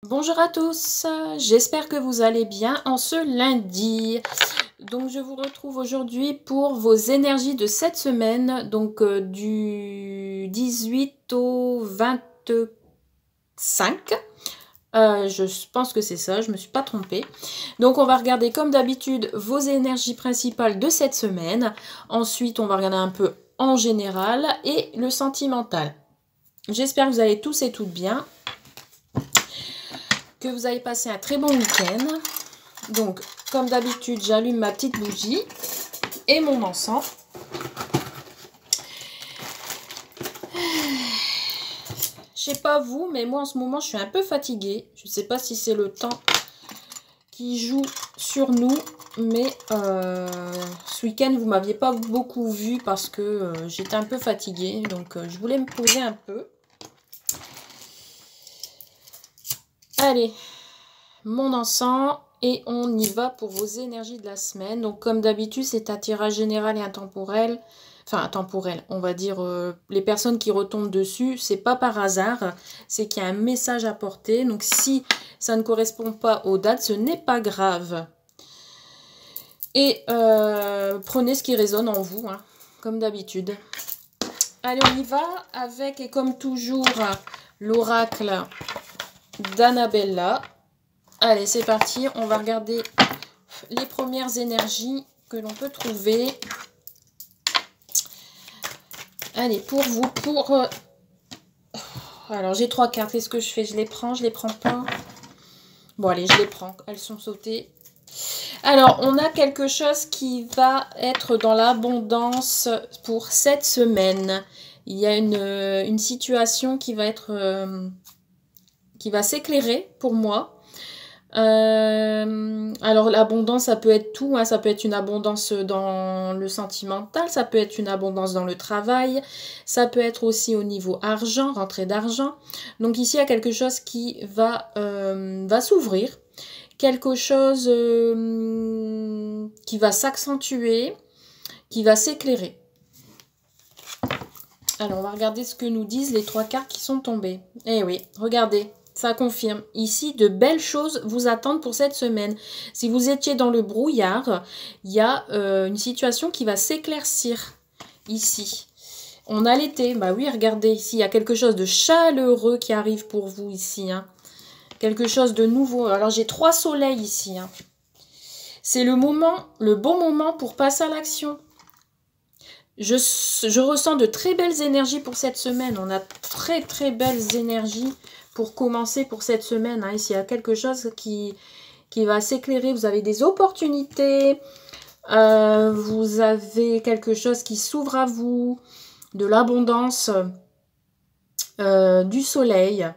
Bonjour à tous, j'espère que vous allez bien en ce lundi. Donc je vous retrouve aujourd'hui pour vos énergies de cette semaine, donc du 18 au 25. Je pense que c'est ça, je me suis pas trompée. Donc on va regarder comme d'habitude vos énergies principales de cette semaine. Ensuite on va regarder un peu en général et le sentimental. J'espère que vous allez tous et toutes bien. Que vous avez passé un très bon week-end. Donc, comme d'habitude, j'allume ma petite bougie et mon encens. Je sais pas vous, mais moi en ce moment, je suis un peu fatiguée. Je sais pas si c'est le temps qui joue sur nous, mais ce week-end, vous m'aviez pas beaucoup vu parce que j'étais un peu fatiguée. Donc, je voulais me poser un peu. Allez, mon encens et on y va pour vos énergies de la semaine. Donc comme d'habitude, c'est un tirage général et intemporel. Enfin, intemporel, on va dire les personnes qui retombent dessus, c'est pas par hasard, c'est qu'il y a un message à porter. Donc si ça ne correspond pas aux dates, ce n'est pas grave. Et prenez ce qui résonne en vous, hein, comme d'habitude. Allez, on y va avec, et comme toujours, l'oracle d'Annabella. Allez, c'est parti. On va regarder les premières énergies que l'on peut trouver. Allez, pour vous, alors, j'ai 3 cartes. Qu'est-ce que je fais? Je les prends, je les prends pas. Bon, allez, je les prends. Elles sont sautées. Alors, on a quelque chose qui va être dans l'abondance pour cette semaine. Il y a une situation qui va être... qui va s'éclairer pour moi. Alors l'abondance, ça peut être tout, hein. Ça peut être une abondance dans le sentimental, ça peut être une abondance dans le travail, ça peut être aussi au niveau argent, rentrée d'argent. Donc ici il y a quelque chose qui va s'ouvrir, quelque chose qui va s'accentuer, qui va s'éclairer. Alors on va regarder ce que nous disent les 3 cartes qui sont tombées. Eh oui, regardez. Ça confirme. Ici, de belles choses vous attendent pour cette semaine. Si vous étiez dans le brouillard, il y a une situation qui va s'éclaircir ici. On a l'été. Bah oui, regardez ici, il y a quelque chose de chaleureux qui arrive pour vous ici, hein. Quelque chose de nouveau. Alors, j'ai 3 soleils ici, hein. C'est le moment, le bon moment pour passer à l'action. Je ressens de très belles énergies pour cette semaine. On a très très belles énergies pour commencer pour cette semaine. Hein. Ici, il y a quelque chose qui va s'éclairer. Vous avez des opportunités. Vous avez quelque chose qui s'ouvre à vous. De l'abondance. Du soleil.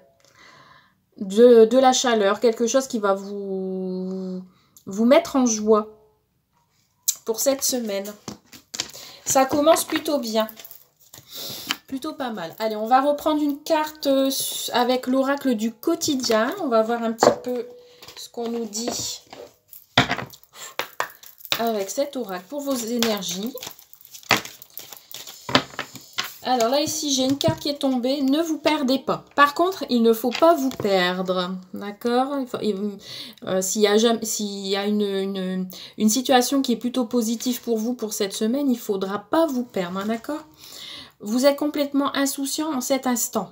De la chaleur. Quelque chose qui va vous mettre en joie pour cette semaine. Ça commence plutôt bien. Plutôt pas mal. Allez, on va reprendre une carte avec l'oracle du quotidien. On va voir un petit peu ce qu'on nous dit avec cet oracle pour vos énergies. Alors là, ici, j'ai une carte qui est tombée. Ne vous perdez pas. Par contre, il ne faut pas vous perdre. D'accord? S'il y a une situation qui est plutôt positive pour vous pour cette semaine, il ne faudra pas vous perdre. D'accord? Vous êtes complètement insouciant en cet instant.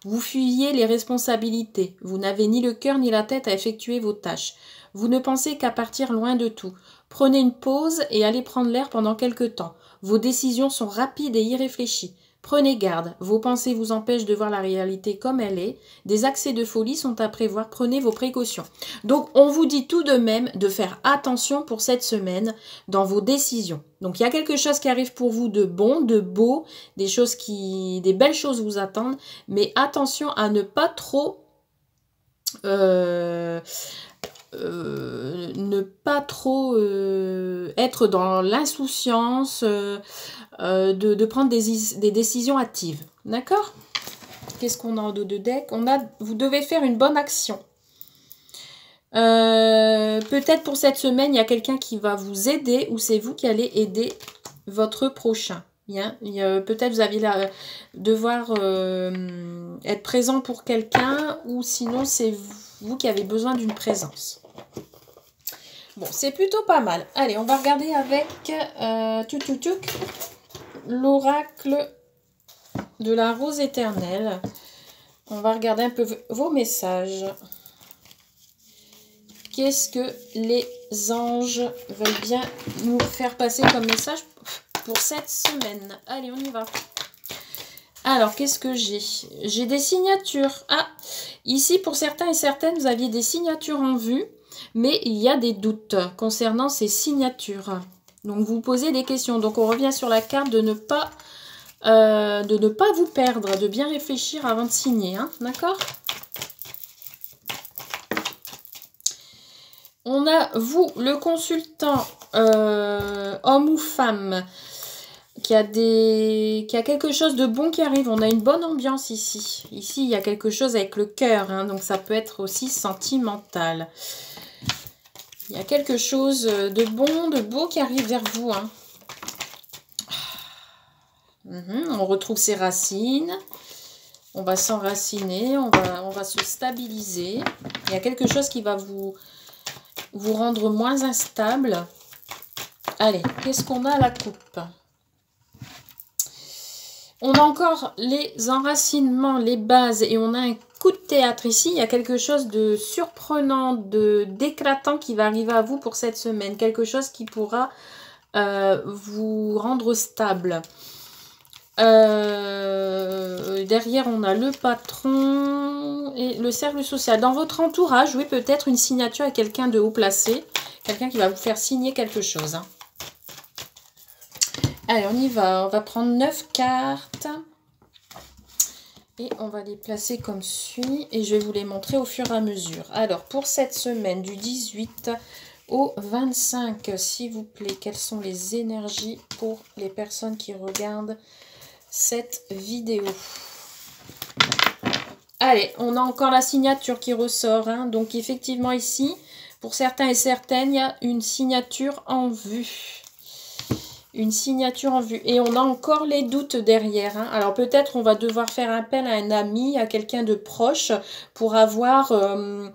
Vous fuyez les responsabilités. Vous n'avez ni le cœur ni la tête à effectuer vos tâches. Vous ne pensez qu'à partir loin de tout. Prenez une pause et allez prendre l'air pendant quelque temps. Vos décisions sont rapides et irréfléchies. Prenez garde, vos pensées vous empêchent de voir la réalité comme elle est. Des accès de folie sont à prévoir, prenez vos précautions. Donc, on vous dit tout de même de faire attention pour cette semaine dans vos décisions. Donc, il y a quelque chose qui arrive pour vous de bon, de beau, des belles choses vous attendent, mais attention à ne pas trop... être dans l'insouciance, de prendre des décisions hâtives. D'accord? Qu'est-ce qu'on a en dos de deck? Vous devez faire une bonne action. Peut-être pour cette semaine, il y a quelqu'un qui va vous aider ou c'est vous qui allez aider votre prochain. Bien, peut-être vous allez devoir être présent pour quelqu'un ou sinon c'est vous. vous qui avez besoin d'une présence. Bon, c'est plutôt pas mal. Allez, on va regarder avec l'oracle de la rose éternelle. On va regarder un peu vos messages. Qu'est-ce que les anges veulent bien nous faire passer comme message pour cette semaine? Allez, on y va. Alors, qu'est-ce que j'ai? J'ai des signatures. Ah, ici, pour certains et certaines, vous aviez des signatures en vue, mais il y a des doutes concernant ces signatures. Donc, vous posez des questions. Donc, on revient sur la carte de ne pas vous perdre, de bien réfléchir avant de signer. Hein, d'accord? On a, vous, le consultant, homme ou femme, qui a quelque chose de bon qui arrive. On a une bonne ambiance ici. Ici, il y a quelque chose avec le cœur, hein, donc ça peut être aussi sentimental. Il y a quelque chose de bon, de beau qui arrive vers vous. Hein. On retrouve ses racines. On va s'enraciner, on va se stabiliser. Il y a quelque chose qui va vous rendre moins instable. Allez, qu'est-ce qu'on a à la coupe? On a encore les enracinements, les bases, et on a un coup de théâtre ici. Il y a quelque chose de surprenant, d'éclatant qui va arriver à vous pour cette semaine. Quelque chose qui pourra vous rendre stable. Derrière, on a le patron et le cercle social. Dans votre entourage, oui, peut-être une signature à quelqu'un de haut placé. Quelqu'un qui va vous faire signer quelque chose. Hein. Allez, on y va. On va prendre 9 cartes. Et on va les placer comme suit. Et je vais vous les montrer au fur et à mesure. Alors, pour cette semaine, du 18 au 25, s'il vous plaît, quelles sont les énergies pour les personnes qui regardent cette vidéo? Allez, on a encore la signature qui ressort. Hein. Donc, effectivement, ici, pour certains et certaines, il y a une signature en vue. Une signature en vue. Et on a encore les doutes derrière. Hein. Alors, peut-être on va devoir faire appel à un ami, à quelqu'un de proche, pour avoir un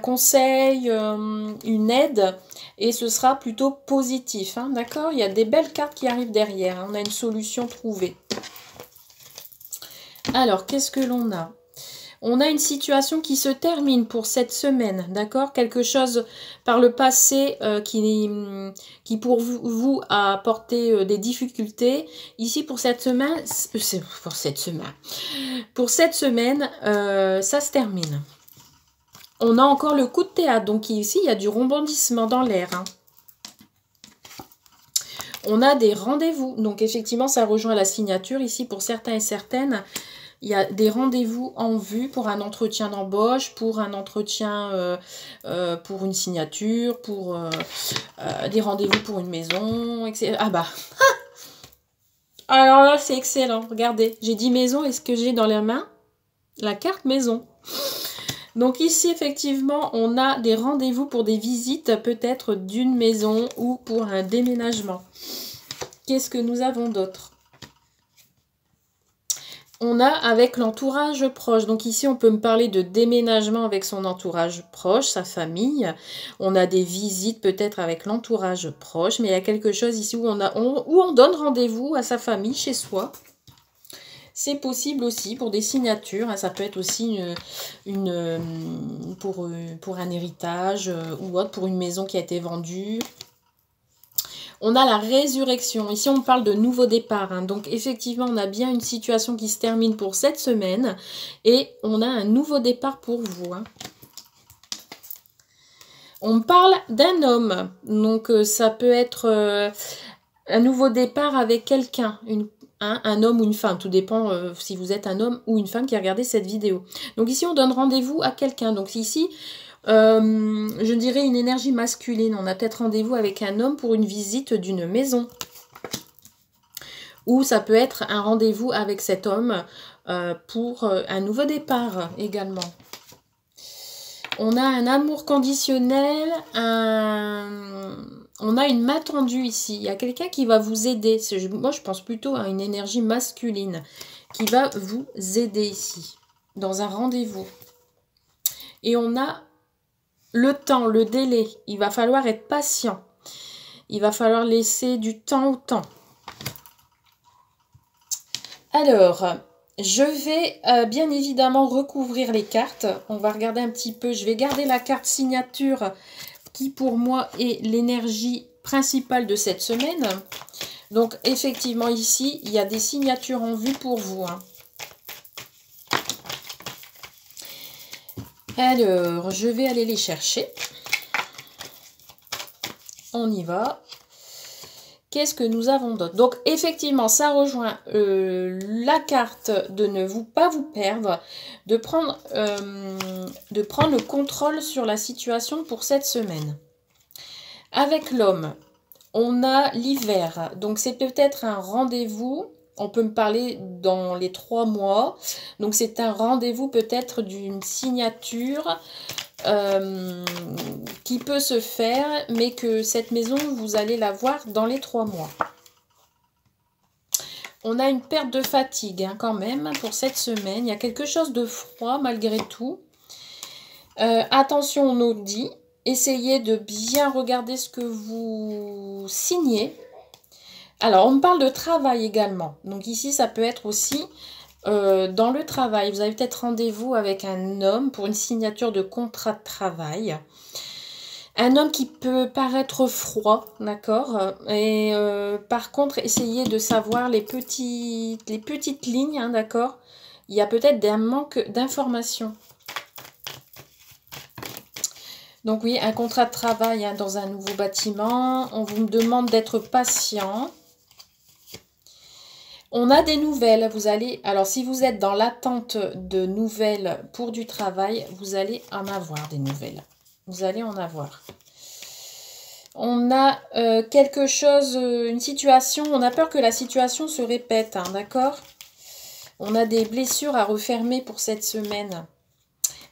conseil, une aide. Et ce sera plutôt positif. Hein. D'accord? Il y a des belles cartes qui arrivent derrière. Hein. On a une solution trouvée. Alors, qu'est-ce que l'on a? On a une situation qui se termine pour cette semaine, d'accord? Quelque chose par le passé qui pour vous a apporté des difficultés. Ici, pour cette semaine, ça se termine. On a encore le coup de théâtre, donc ici, il y a du rebondissement dans l'air. Hein. On a des rendez-vous, donc effectivement, ça rejoint la signature. Ici, pour certains et certaines, il y a des rendez-vous en vue pour un entretien d'embauche, pour un entretien pour une signature, pour des rendez-vous pour une maison, etc. Ah bah alors là, c'est excellent. Regardez, j'ai dit maison, et ce que j'ai dans la main? La carte maison. Donc ici, effectivement, on a des rendez-vous pour des visites, peut-être d'une maison ou pour un déménagement. Qu'est-ce que nous avons d'autre? On a avec l'entourage proche. Donc ici, on peut me parler de déménagement avec son entourage proche, sa famille. On a des visites peut-être avec l'entourage proche. Mais il y a quelque chose ici où on donne rendez-vous à sa famille, chez soi. C'est possible aussi pour des signatures. Hein, ça peut être aussi pour un héritage ou autre, pour une maison qui a été vendue. On a la résurrection. Ici, on parle de nouveau départ. Hein. Donc, effectivement, on a bien une situation qui se termine pour cette semaine. Et on a un nouveau départ pour vous. Hein. On parle d'un homme. Donc, ça peut être un nouveau départ avec quelqu'un. Un homme ou une femme. Tout dépend si vous êtes un homme ou une femme qui a regardé cette vidéo. Donc, ici, on donne rendez-vous à quelqu'un. Donc, ici... je dirais une énergie masculine. On a peut-être rendez-vous avec un homme pour une visite d'une maison. Ou ça peut être un rendez-vous avec cet homme pour un nouveau départ également. On a un amour conditionnel, on a une main tendue ici. Il y a quelqu'un qui va vous aider. Moi, je pense plutôt à une énergie masculine qui va vous aider ici, dans un rendez-vous. Et on a le temps, le délai. Il va falloir être patient. Il va falloir laisser du temps au temps. Alors, je vais bien évidemment recouvrir les cartes. On va regarder un petit peu. Je vais garder la carte signature qui pour moi est l'énergie principale de cette semaine. Donc effectivement ici, il y a des signatures en vue pour vous. Hein. Alors, je vais aller les chercher. On y va. Qu'est-ce que nous avons d'autre? Donc, effectivement, ça rejoint la carte de ne pas vous perdre, de prendre le contrôle sur la situation pour cette semaine. Avec l'homme, on a l'hiver. Donc, c'est peut-être un rendez-vous. On peut me parler dans les 3 mois. Donc, c'est un rendez-vous peut-être d'une signature qui peut se faire, mais que cette maison, vous allez la voir dans les 3 mois. On a une perte de fatigue hein, quand même pour cette semaine. Il y a quelque chose de froid malgré tout. Attention, on nous dit. Essayez de bien regarder ce que vous signez. Alors, on me parle de travail également. Donc ici, ça peut être aussi dans le travail. Vous avez peut-être rendez-vous avec un homme pour une signature de contrat de travail. Un homme qui peut paraître froid, d'accord. Et par contre, essayez de savoir les petites lignes, hein, d'accord. Il y a peut-être un manque d'informations. Donc oui, un contrat de travail hein, dans un nouveau bâtiment. On vous demande d'être patient. On a des nouvelles. Vous allez, alors si vous êtes dans l'attente de nouvelles pour du travail, vous allez en avoir des nouvelles. Vous allez en avoir. On a quelque chose, une situation, on a peur que la situation se répète, hein, d'accord? On a des blessures à refermer pour cette semaine.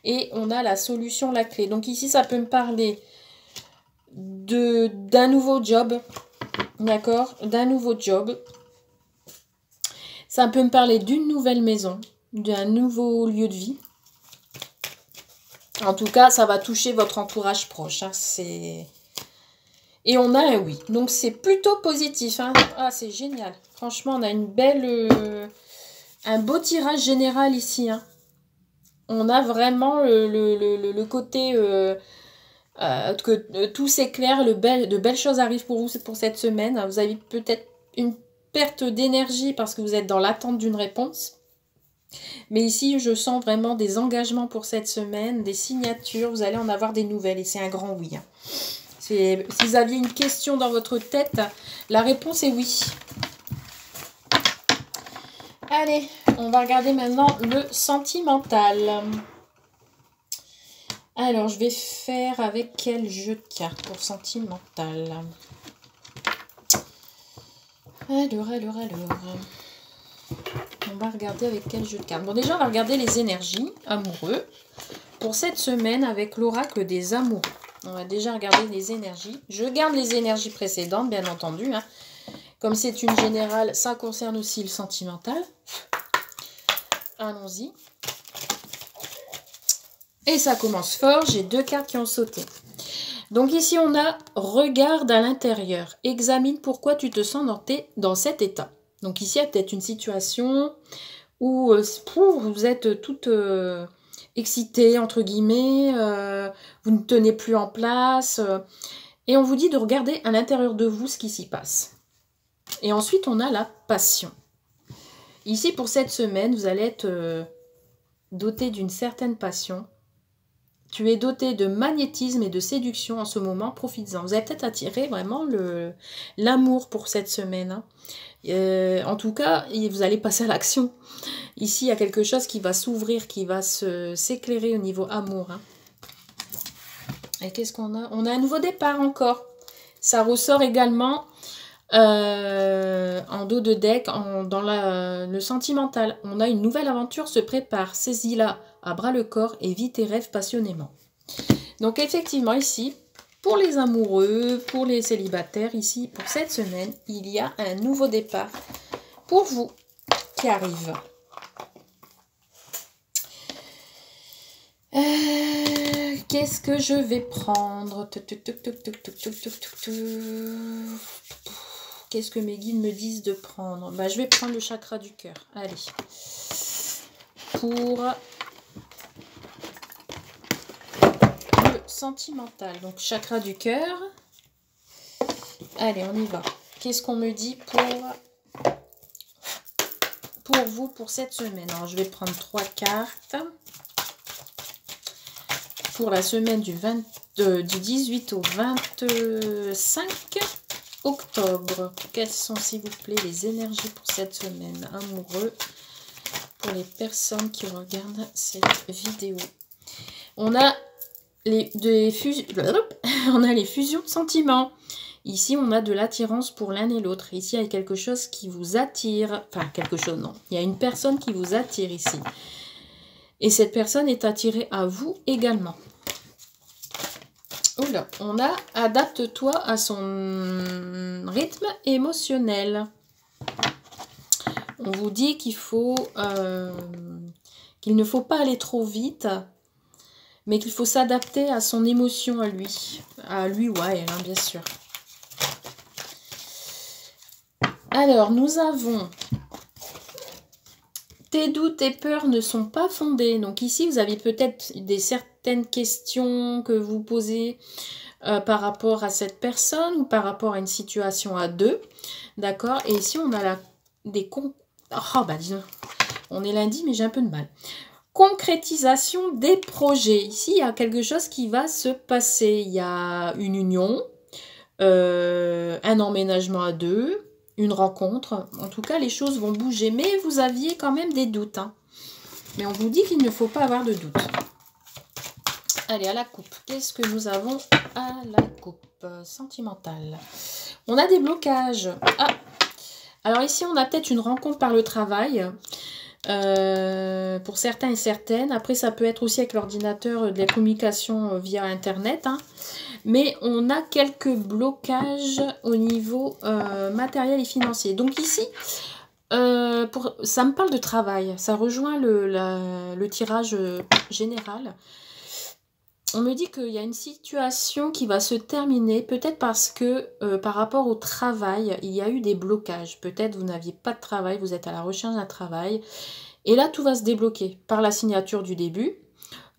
Et on a la solution, la clé. Donc ici, ça peut me parler d'un nouveau job. D'accord? D'un nouveau job. Ça peut me parler d'une nouvelle maison. D'un nouveau lieu de vie. En tout cas, ça va toucher votre entourage proche. Hein, et on a un oui. Donc c'est plutôt positif. Hein. Ah, c'est génial. Franchement, on a une belle... un beau tirage général ici. Hein. On a vraiment le côté que tout s'éclaire, de belles choses arrivent pour vous pour cette semaine. Vous avez peut-être une perte d'énergie parce que vous êtes dans l'attente d'une réponse. Mais ici, je sens vraiment des engagements pour cette semaine, des signatures. Vous allez en avoir des nouvelles et c'est un grand oui. Hein. Si vous aviez une question dans votre tête, la réponse est oui. Allez, on va regarder maintenant le sentimental. Alors, je vais faire avec quel jeu de cartes pour sentimental? Alors. On va regarder avec quel jeu de cartes. Bon, déjà, on va regarder les énergies amoureux pour cette semaine avec l'oracle des amoureux. On va déjà regarder les énergies. Je garde les énergies précédentes, bien entendu. Hein. Comme c'est une générale, ça concerne aussi le sentimental. Allons-y. Et ça commence fort. J'ai 2 cartes qui ont sauté. Donc ici, on a « Regarde à l'intérieur. Examine pourquoi tu te sens dans cet état. » Donc ici, il y a peut-être une situation où vous êtes toute excitée, entre guillemets. Vous ne tenez plus en place. Et on vous dit de regarder à l'intérieur de vous ce qui s'y passe. Et ensuite, on a la passion. Ici, pour cette semaine, vous allez être doté d'une certaine passion. Tu es doté de magnétisme et de séduction en ce moment, profites-en. Vous avez peut-être attiré vraiment l'amour pour cette semaine. Hein. En tout cas, vous allez passer à l'action. Ici, il y a quelque chose qui va s'ouvrir, qui va s'éclairer au niveau amour. Hein. Et qu'est-ce qu'on a? On a un nouveau départ encore. Ça ressort également en dos de deck, dans le sentimental. On a une nouvelle aventure se prépare. Saisis-la à bras le corps et vis tes rêves passionnément. Donc effectivement ici, pour les amoureux, pour les célibataires, ici, pour cette semaine, il y a un nouveau départ pour vous qui arrive. Qu'est-ce que je vais prendre? Qu'est-ce que mes guides me disent de prendre? Bah, je vais prendre le chakra du cœur. Allez. Pour le sentimental. Donc, chakra du cœur. Allez, on y va. Qu'est-ce qu'on me dit pour vous pour cette semaine? Alors, je vais prendre 3 cartes. Pour la semaine du 18 au 25 octobre. Quelles sont, s'il vous plaît, les énergies pour cette semaine? Amoureux, pour les personnes qui regardent cette vidéo. On a les fusions de sentiments. Ici, on a de l'attirance pour l'un et l'autre. Ici, il y a quelque chose qui vous attire. Enfin, quelque chose, non. Il y a une personne qui vous attire ici. Et cette personne est attirée à vous également. Oula, on a « Adapte-toi à son rythme émotionnel ». On vous dit qu'il ne faut pas aller trop vite, mais qu'il faut s'adapter à son émotion à lui. À lui ou à elle, hein, bien sûr. Alors, nous avons... Tes doutes et peurs ne sont pas fondés. Donc ici, vous avez peut-être certaines questions que vous posez par rapport à cette personne ou par rapport à une situation à deux. D'accord? Et ici, on a oh, bah disons, on est lundi, mais j'ai un peu de mal. Concrétisation des projets. Ici, il y a quelque chose qui va se passer. Il y a une union, un emménagement à deux, une rencontre. En tout cas, les choses vont bouger. Mais vous aviez quand même des doutes. Hein. Mais on vous dit qu'il ne faut pas avoir de doutes. Allez, à la coupe. Qu'est-ce que nous avons à la coupe sentimentale? On a des blocages. Ah, alors ici, on a peut-être une rencontre par le travail. Pour certains et certaines. Après, ça peut être aussi avec l'ordinateur, de la communication via Internet. Hein. Mais on a quelques blocages au niveau matériel et financier. Donc ici, ça me parle de travail. Ça rejoint le tirage général. On me dit qu'il y a une situation qui va se terminer, peut-être parce que par rapport au travail, il y a eu des blocages. Peut-être vous n'aviez pas de travail, vous êtes à la recherche d'un travail. Et là, tout va se débloquer par la signature du début.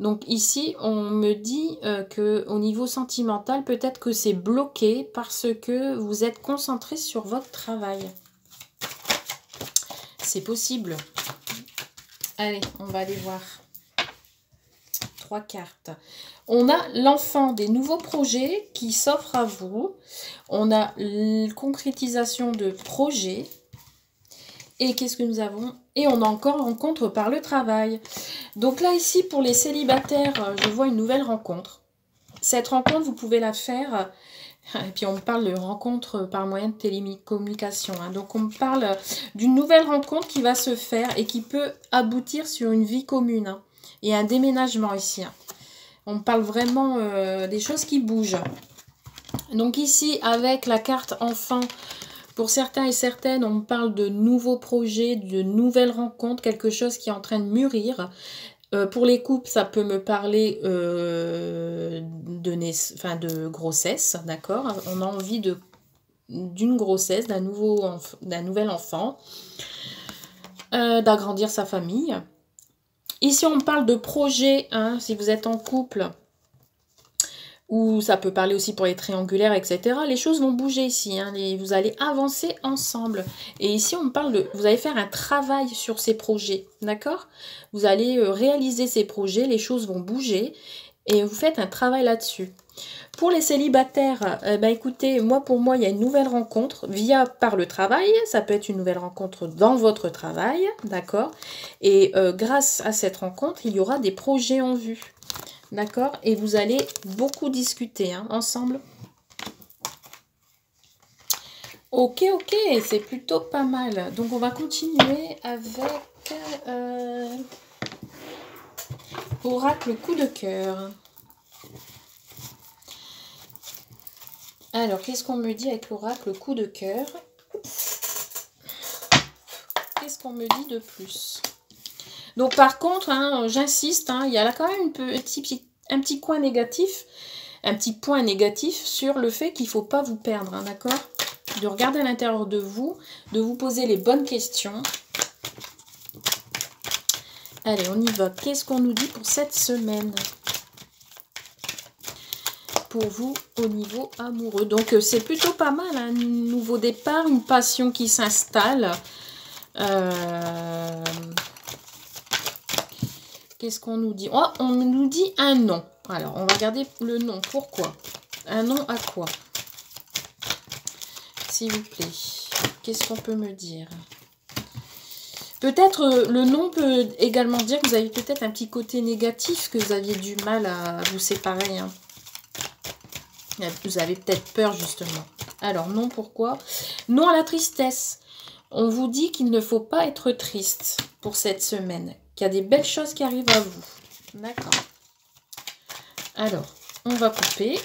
Donc ici, on me dit qu'au niveau sentimental, peut-être que c'est bloqué parce que vous êtes concentré sur votre travail. C'est possible. Allez, on va aller voir. 3 cartes. On a l'enfant des nouveaux projets qui s'offre à vous. On a la concrétisation de projets. Et qu'est-ce que nous avons? Et on a encore rencontre par le travail. Donc là, ici, pour les célibataires, je vois une nouvelle rencontre. Cette rencontre, vous pouvez la faire... Et puis, on parle de rencontre par moyen de télécommunication. Hein. Donc, on parle d'une nouvelle rencontre qui va se faire et qui peut aboutir sur une vie commune. Hein. Et un déménagement ici. Hein. On parle vraiment des choses qui bougent. Donc ici, avec la carte enfant, pour certains et certaines, on parle de nouveaux projets, de nouvelles rencontres, quelque chose qui est en train de mûrir. Pour les couples, ça peut me parler de grossesse, d'accord? On a envie d'une grossesse, d'un nouvel enfant, d'agrandir sa famille. Ici, on parle de projet, hein, si vous êtes en couple, ou ça peut parler aussi pour les triangulaires, etc. Les choses vont bouger ici, hein, vous allez avancer ensemble. Et ici, on parle de... Vous allez faire un travail sur ces projets, d'accord? Vous allez réaliser ces projets, les choses vont bouger, et vous faites un travail là-dessus. Pour les célibataires, écoutez, pour moi, il y a une nouvelle rencontre par le travail. Ça peut être une nouvelle rencontre dans votre travail, d'accord? Et grâce à cette rencontre, il y aura des projets en vue, d'accord? Et vous allez beaucoup discuter ensemble. Ok, c'est plutôt pas mal. Donc, on va continuer avec Oracle coup de cœur. Alors, qu'est-ce qu'on me dit avec l'oracle coup de cœur? Qu'est-ce qu'on me dit de plus? Donc, par contre, j'insiste, il y a là quand même petit coin négatif, un petit point négatif sur le fait qu'il ne faut pas vous perdre, hein, d'accord? De regarder à l'intérieur de vous poser les bonnes questions. Allez, on y va. Qu'est-ce qu'on nous dit pour cette semaine? Pour vous, au niveau amoureux. Donc, c'est plutôt pas mal, hein, un nouveau départ, une passion qui s'installe. Qu'est-ce qu'on nous dit? Oh, on nous dit un non. Alors, on va regarder le non. Pourquoi? Un non à quoi? S'il vous plaît. Qu'est-ce qu'on peut me dire? Peut-être le non peut également dire que vous avez peut-être un petit côté négatif, que vous aviez du mal à vous séparer. Hein. Vous avez peut-être peur, justement. Alors, non, pourquoi? Non à la tristesse. On vous dit qu'il ne faut pas être triste pour cette semaine. Qu'il y a des belles choses qui arrivent à vous. D'accord. Alors, on va couper.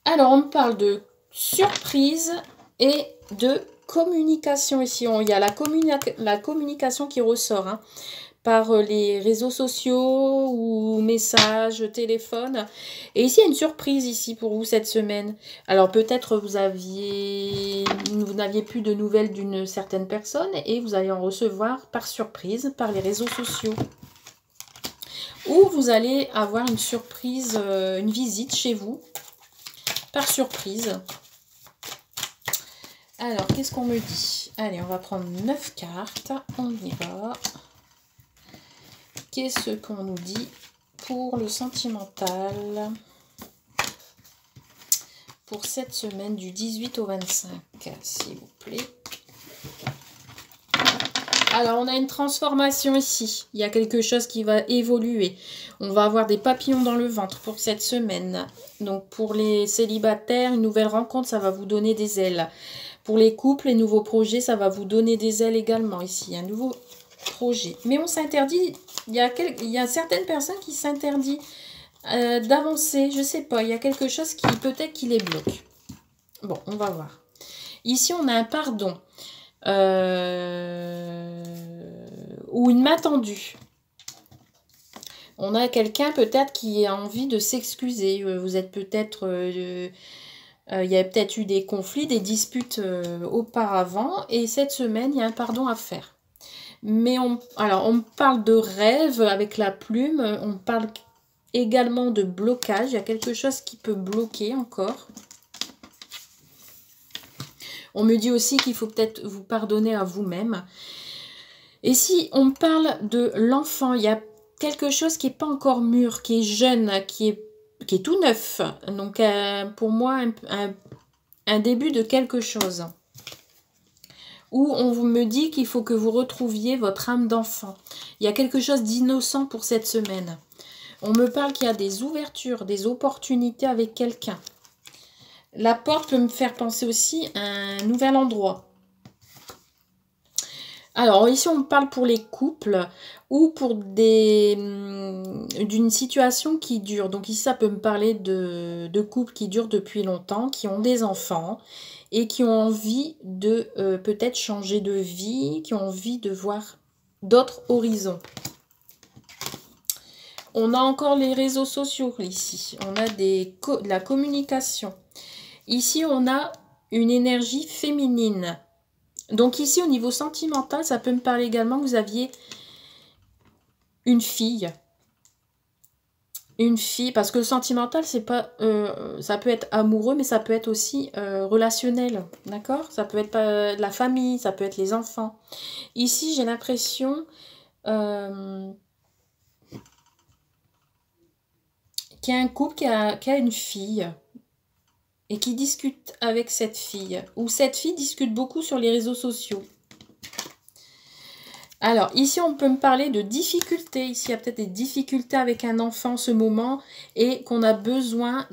Alors, on parle de surprise et de communication ici. Il y a la communication qui ressort, hein, par les réseaux sociaux ou messages, téléphone. Et ici, il y a une surprise ici pour vous cette semaine. Alors, peut-être vous n'aviez plus de nouvelles d'une certaine personne et vous allez en recevoir par surprise par les réseaux sociaux. Ou vous allez avoir une surprise, une visite chez vous, par surprise. Alors, qu'est-ce qu'on me dit? Allez, on va prendre 9 cartes. On y va. Qu'est-ce qu'on nous dit pour le sentimental pour cette semaine du 18 au 25, s'il vous plaît? Alors, on a une transformation ici. Il y a quelque chose qui va évoluer. On va avoir des papillons dans le ventre pour cette semaine. Donc, pour les célibataires, une nouvelle rencontre, ça va vous donner des ailes. Pour les couples, les nouveaux projets, ça va vous donner des ailes également ici. Un nouveau projet. Mais on s'interdit, il y a certaines personnes qui s'interdisent d'avancer. Je sais pas, il y a quelque chose qui peut-être qui les bloque. Bon, on va voir. Ici, on a un pardon. Ou une main tendue. On a quelqu'un peut-être qui a envie de s'excuser. Vous êtes peut-être... il y a peut-être eu des conflits, des disputes auparavant. Et cette semaine, il y a un pardon à faire. Mais on parle de rêve avec la plume. On parle également de blocage. Il y a quelque chose qui peut bloquer encore. On me dit aussi qu'il faut peut-être vous pardonner à vous-même. Et si on parle de l'enfant, il y a quelque chose qui n'est pas encore mûr, qui est jeune, qui est tout neuf. Donc, pour moi, un début de quelque chose. Où on me dit qu'il faut que vous retrouviez votre âme d'enfant. Il y a quelque chose d'innocent pour cette semaine. On me parle qu'il y a des ouvertures, des opportunités avec quelqu'un. La porte peut me faire penser aussi à un nouvel endroit. Alors, ici, on parle pour les couples ou pour d'une situation qui dure. Donc, ici, ça peut me parler de couples qui durent depuis longtemps, qui ont des enfants et qui ont envie de peut-être changer de vie, qui ont envie de voir d'autres horizons. On a encore les réseaux sociaux ici. On a de la communication. Ici, on a une énergie féminine. Donc ici, au niveau sentimental, ça peut me parler également que vous aviez une fille. Une fille, parce que le sentimental, c'est pas, ça peut être amoureux, mais ça peut être aussi relationnel. D'accord? Ça peut être la famille, ça peut être les enfants. Ici, j'ai l'impression qu'il y a un couple qui a une fille. Et qui discute avec cette fille. Ou cette fille discute beaucoup sur les réseaux sociaux. Alors, ici, on peut me parler de difficultés. Ici, il y a peut-être des difficultés avec un enfant en ce moment. Et qu'on a besoin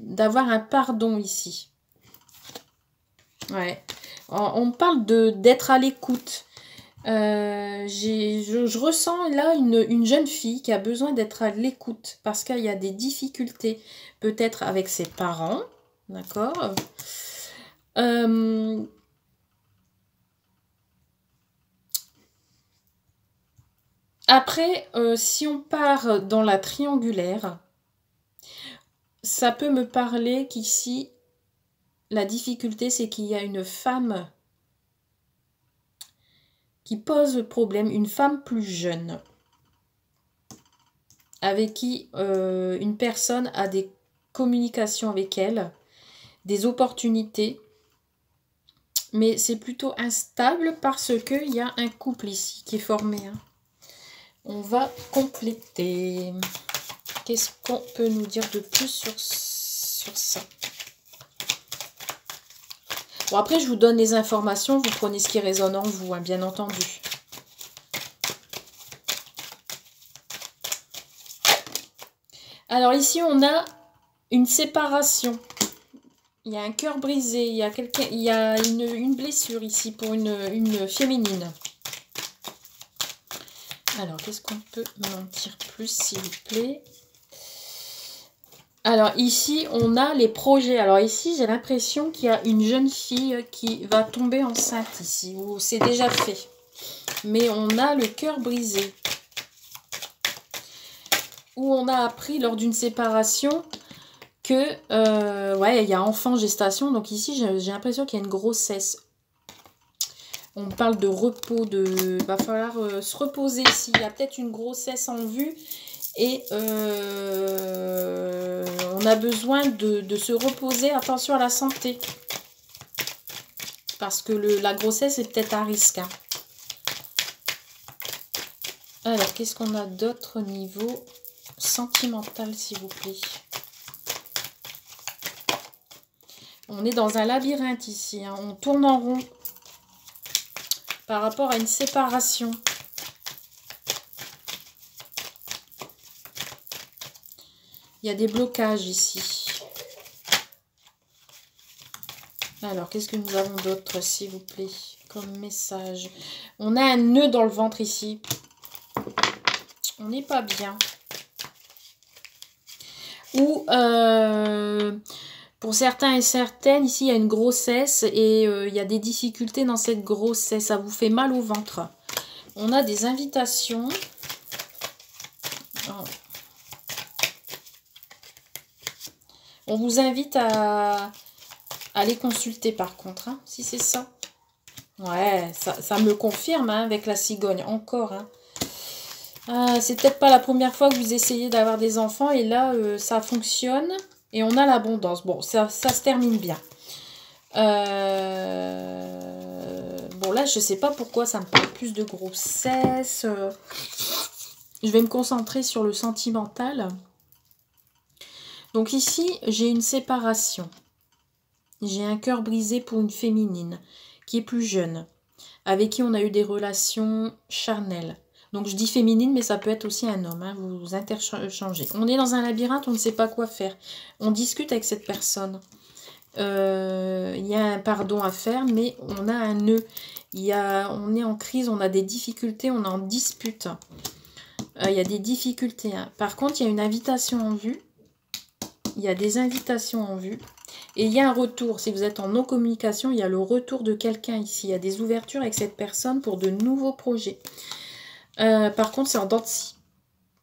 d'avoir un pardon ici. Ouais. On me parle d'être à l'écoute. Je ressens là une jeune fille qui a besoin d'être à l'écoute parce qu'il y a des difficultés peut-être avec ses parents, d'accord, Après, si on part dans la triangulaire, ça peut me parler qu'ici, la difficulté, c'est qu'il y a une femme qui pose problème, une femme plus jeune, avec qui une personne a des communications avec elle, des opportunités, mais c'est plutôt instable parce qu'il y a un couple ici qui est formé. Hein. On va compléter. Qu'est-ce qu'on peut nous dire de plus sur ça? Bon, après, je vous donne les informations. Vous prenez ce qui résonne en vous, hein, bien entendu. Alors ici, on a une séparation. Il y a un cœur brisé. Il y a, une blessure ici pour une féminine. Alors, qu'est-ce qu'on peut m'en dire plus, s'il vous plaît? Alors, ici, on a les projets. Alors, ici, j'ai l'impression qu'il y a une jeune fille qui va tomber enceinte ici, ou c'est déjà fait. Mais on a le cœur brisé. Où on a appris lors d'une séparation que, ouais, il y a enfant, gestation. Donc ici, j'ai l'impression qu'il y a une grossesse. On parle de repos, il va falloir se reposer ici. Il y a peut-être une grossesse en vue et on a besoin de se reposer. Attention à la santé. Parce que la grossesse est peut-être à risque. Hein. Alors, qu'est-ce qu'on a d'autre au niveau sentimental, s'il vous plaît? On est dans un labyrinthe ici. Hein. On tourne en rond. Par rapport à une séparation. Il y a des blocages ici. Alors, qu'est-ce que nous avons d'autre, s'il vous plaît, comme message? On a un nœud dans le ventre ici. On n'est pas bien. Ou, pour certains et certaines, ici, il y a une grossesse et il y a des difficultés dans cette grossesse. Ça vous fait mal au ventre. On a des invitations. Oh. On vous invite à aller consulter, par contre, hein, si c'est ça. Ouais, ça me confirme hein, avec la cigogne, encore. Hein. C'est peut-être pas la première fois que vous essayez d'avoir des enfants et là, ça fonctionne. Et on a l'abondance. Bon, ça se termine bien. Bon, là, je sais pas pourquoi ça me parle plus de grossesse. Je vais me concentrer sur le sentimental. Donc ici, j'ai une séparation. J'ai un cœur brisé pour une féminine qui est plus jeune, avec qui on a eu des relations charnelles. Donc je dis féminine, mais ça peut être aussi un homme, hein, vous interchangez. On est dans un labyrinthe, on ne sait pas quoi faire. On discute avec cette personne. Il y a un pardon à faire, mais on a un nœud. On est en crise, on a des difficultés, on est en dispute. Il y a des difficultés. Hein. Par contre, il y a une invitation en vue. Il y a des invitations en vue. Et il y a un retour. Si vous êtes en non-communication, il y a le retour de quelqu'un ici. Il y a des ouvertures avec cette personne pour de nouveaux projets. Par contre, c'est en dents de scie.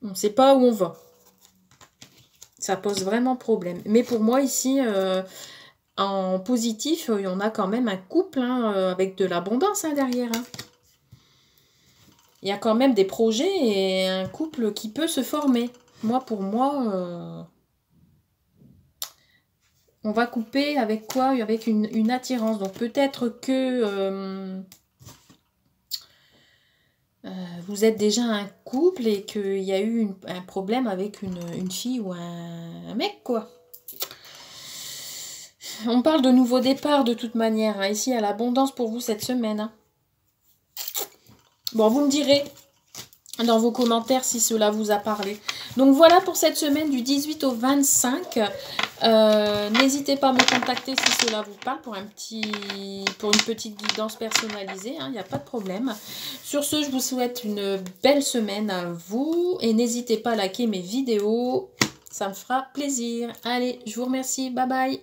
On ne sait pas où on va. Ça pose vraiment problème. Mais pour moi, ici, en positif, on a quand même un couple hein, avec de l'abondance hein, derrière. Hein. Il y a quand même des projets et un couple qui peut se former. Moi, pour moi, on va couper avec quoi? Avec une attirance. Donc peut-être que... vous êtes déjà un couple et qu'il y a eu un problème avec une fille ou un mec, quoi. On parle de nouveau départ de toute manière. Hein. Ici, il y a l'abondance pour vous cette semaine. Hein. Bon, vous me direz dans vos commentaires si cela vous a parlé. Donc voilà pour cette semaine du 18 au 25. N'hésitez pas à me contacter si cela vous parle pour une petite guidance personnalisée. Il n'y a pas de problème. Sur ce, je vous souhaite une belle semaine à vous. Et n'hésitez pas à liker mes vidéos. Ça me fera plaisir. Allez, je vous remercie. Bye bye.